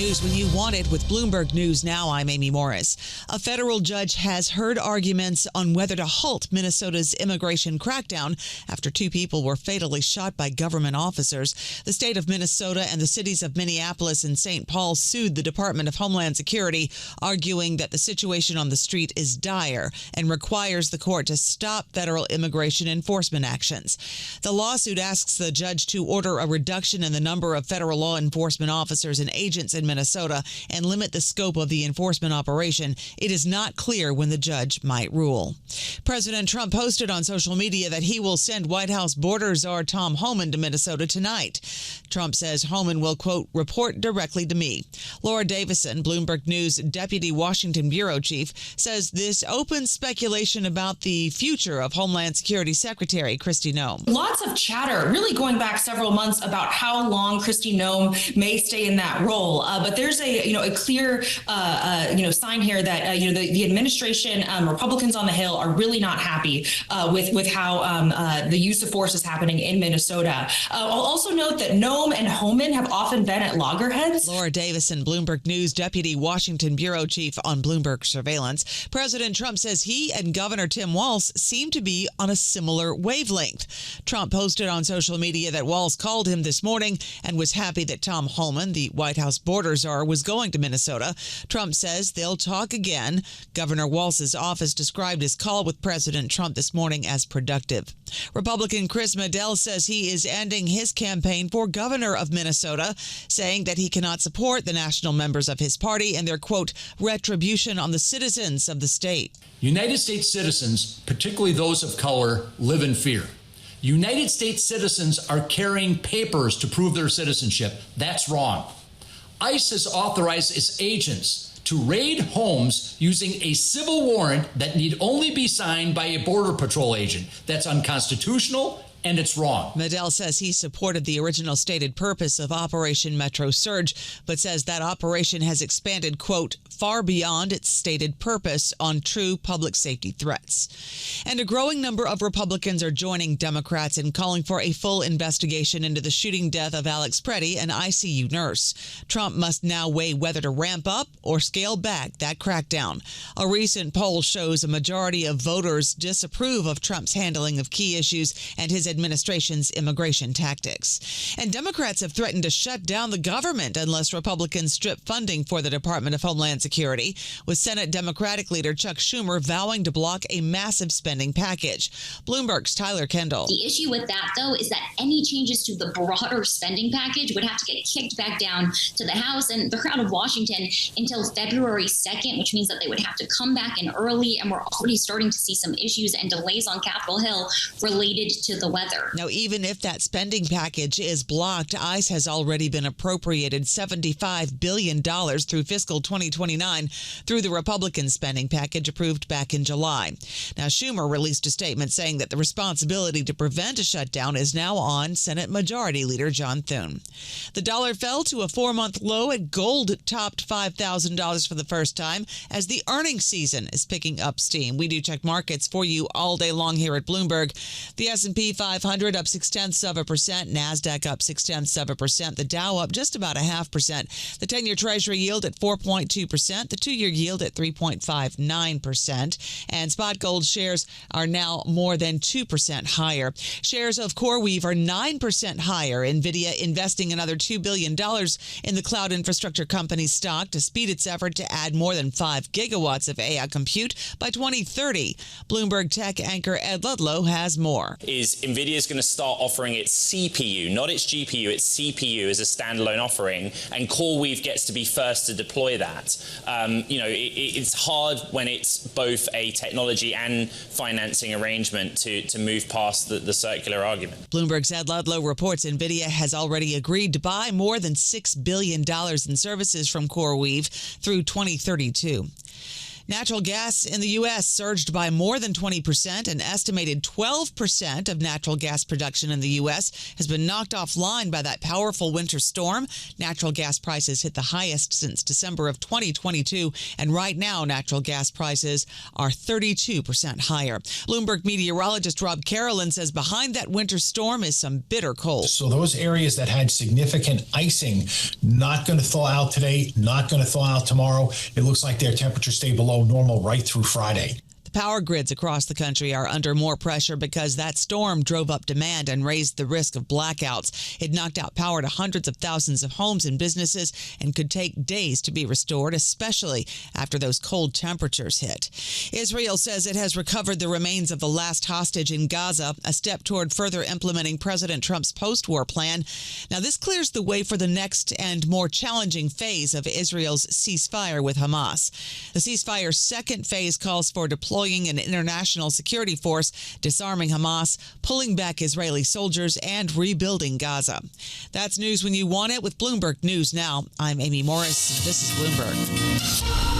News when you want it with Bloomberg News Now. I'm Amy Morris. A federal judge has heard arguments on whether to halt Minnesota's immigration crackdown after two people were fatally shot by government officers. The state of Minnesota and the cities of Minneapolis and St. Paul sued the Department of Homeland Security, arguing that the situation on the street is dire and requires the court to stop federal immigration enforcement actions. The lawsuit asks the judge to order a reduction in the number of federal law enforcement officers and agents in Minnesota and limit the scope of the enforcement operation. It is not clear when the judge might rule. President Trump posted on social media that he will send White House border czar Tom Homan to Minnesota tonight. Trump says Homan will, quote, report directly to me. Laura Davison, Bloomberg News Deputy Washington Bureau Chief, says this opens speculation about the future of Homeland Security Secretary Kristi Noem. Lots of chatter really going back several months about how long Kristi Noem may stay in that role. But there's a clear sign here that the administration, Republicans on the Hill, are really not happy with how the use of force is happening in Minnesota. I'll also note that Noem and Homan have often been at loggerheads. Laura Davison, Bloomberg News Deputy Washington Bureau Chief on Bloomberg Surveillance. President Trump says he and Governor Tim Walz seem to be on a similar wavelength. Trump posted on social media that Walz called him this morning and was happy that Tom Homan, the White House border czar, was going to Minnesota. Trump says they'll talk again. Governor Walz's office described his call with President Trump this morning as productive. Republican Chris Medell says he is ending his campaign for governor of Minnesota, saying that he cannot support the national members of his party and their, quote, retribution on the citizens of the state. United States citizens, particularly those of color, live in fear. United States citizens are carrying papers to prove their citizenship. That's wrong. ICE has authorized its agents to raid homes using a civil warrant that need only be signed by a Border Patrol agent. That's unconstitutional, and it's wrong. Medell says he supported the original stated purpose of Operation Metro Surge, but says that operation has expanded, quote, far beyond its stated purpose on true public safety threats. And a growing number of Republicans are joining Democrats in calling for a full investigation into the shooting death of Alex Preddy, an ICU nurse. Trump must now weigh whether to ramp up or scale back that crackdown. A recent poll shows a majority of voters disapprove of Trump's handling of key issues and his administration's immigration tactics. And Democrats have threatened to shut down the government unless Republicans strip funding for the Department of Homeland Security, with Senate Democratic leader Chuck Schumer vowing to block a massive spending package. Bloomberg's Tyler Kendall. The issue with that, though, is that any changes to the broader spending package would have to get kicked back down to the House and the crowd of Washington until February 2nd, which means that they would have to come back in early, and we're already starting to see some issues and delays on Capitol Hill related to the weather. Now, even if that spending package is blocked, ICE has already been appropriated $75 billion through fiscal 2029 through the Republican spending package approved back in July. Now, Schumer released a statement saying that the responsibility to prevent a shutdown is now on Senate Majority Leader John Thune. The dollar fell to a 4-month low, and gold topped $5,000 for the first time as the earnings season is picking up steam. We do check markets for you all day long here at Bloomberg. The S&P 500 up 0.6%, NASDAQ up 0.6%, the Dow up just about 0.5%, the 10-year Treasury yield at 4.2%, the 2-year yield at 3.59%, and spot gold shares are now more than 2% higher. Shares of CoreWeave are 9% higher. Nvidia investing another $2 billion in the cloud infrastructure company's stock to speed its effort to add more than 5 gigawatts of AI compute by 2030. Bloomberg tech anchor Ed Ludlow has more. Is Nvidia is going to start offering its CPU, not its GPU, its CPU as a standalone offering, and CoreWeave gets to be first to deploy that. It's hard when it's both a technology and financing arrangement to move past the circular argument. Bloomberg's Ed Ludlow reports Nvidia has already agreed to buy more than $6 billion in services from CoreWeave through 2032. Natural gas in the U.S. surged by more than 20%. An estimated 12% of natural gas production in the U.S. has been knocked offline by that powerful winter storm. Natural gas prices hit the highest since December of 2022, and right now natural gas prices are 32% higher. Bloomberg meteorologist Rob Carolyn says behind that winter storm is some bitter cold. So those areas that had significant icing, not going to thaw out today, not going to thaw out tomorrow. It looks like their temperatures stay below normal right through Friday. The power grids across the country are under more pressure because that storm drove up demand and raised the risk of blackouts. It knocked out power to hundreds of thousands of homes and businesses and could take days to be restored, especially after those cold temperatures hit. Israel says it has recovered the remains of the last hostage in Gaza, a step toward further implementing President Trump's post-war plan. Now, this clears the way for the next and more challenging phase of Israel's ceasefire with Hamas. The ceasefire's second phase calls for deploying an international security force, disarming Hamas, pulling back Israeli soldiers, and rebuilding Gaza. That's news when you want it with Bloomberg News Now. I'm Amy Morris. This is Bloomberg.